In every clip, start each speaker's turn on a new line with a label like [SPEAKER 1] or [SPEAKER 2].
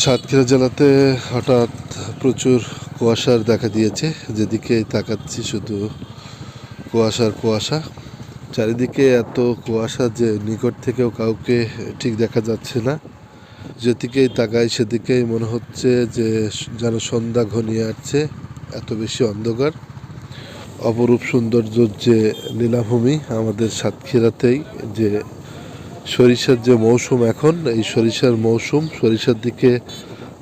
[SPEAKER 1] সাতক্ষীরা জেলাতে হঠাৎ প্রচুর কুয়াশার দেখা দিয়েছে। যেদিকে তাকাচ্ছি শুধু কুয়াশার কুয়াশা। চারিদিকে এত কুয়াশা যে নিকট থেকেও কাউকে ঠিক দেখা যাচ্ছে না। যেদিকেই তাকাই সেদিকেই মনে হচ্ছে যে যেন সন্ধ্যা ঘনিয়ে আসছে, এত বেশি অন্ধকার। অপরূপ সৌন্দর্য যে লীলাভূমি আমাদের সাতক্ষীরাতেই, যে সরিষার যে মৌসুম, এখন এই সরিষার মৌসুম, সরিষার দিকে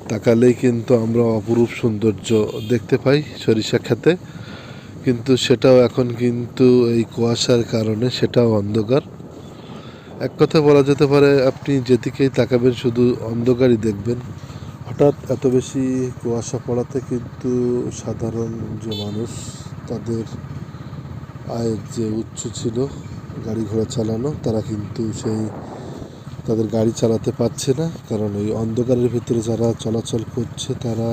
[SPEAKER 1] তাকালেই কিন্তু আমরা অপরূপ সৌন্দর্য দেখতে পাই সরিষা খেতে, কিন্তু সেটাও এখন কিন্তু এই কুয়াশার কারণে সেটাও অন্ধকার। এক কথা বলা যেতে পারে, আপনি যেদিকেই তাকাবেন শুধু অন্ধকারই দেখবেন। হঠাৎ এত বেশি কুয়াশা পড়াতে কিন্তু সাধারণ যে মানুষ, তাদের আয়ের যে উৎস ছিল গাড়ি ঘোড়া চালানো, তারা কিন্তু তাদের গাড়ি চালাতে পারছে না। কারণ এই অন্ধকারের ভিতরে যারা চলাচল করছে, তারা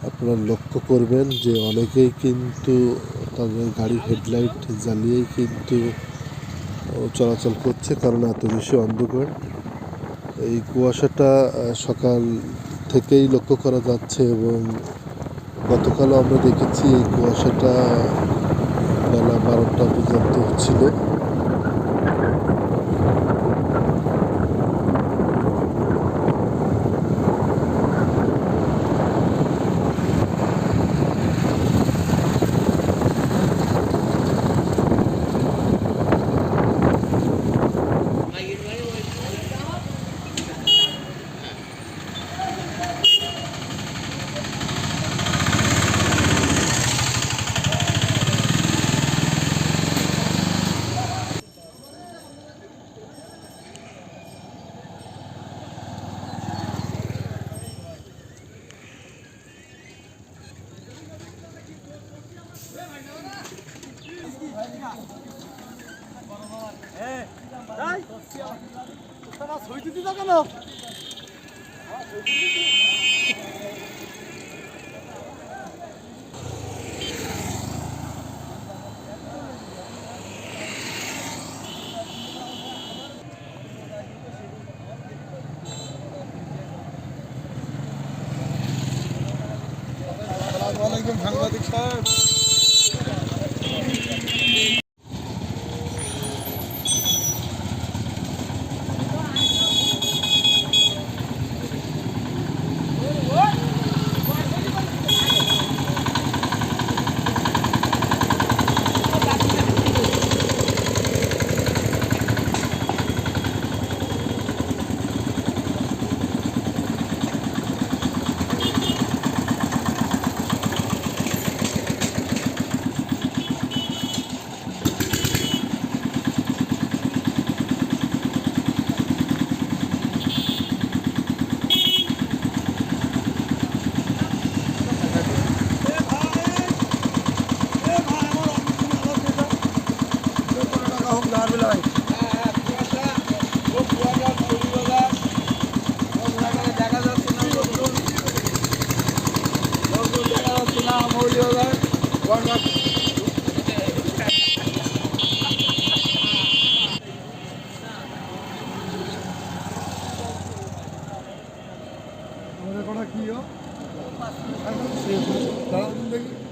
[SPEAKER 1] আপনারা লক্ষ্য করবেন যে অনেকেই কিন্তু তাদের গাড়ির হেডলাইট জ্বালিয়েই কিন্তু চলাচল করছে, কারণ এত বেশি অন্ধকার। এই কুয়াশাটা সকাল থেকেই লক্ষ্য করা যাচ্ছে, এবং গতকালও আমরা দেখেছি এই কুয়াশাটা বেলা 12টা পর্যন্ত ছিল।
[SPEAKER 2] সাংবাদিক সাহেব, কি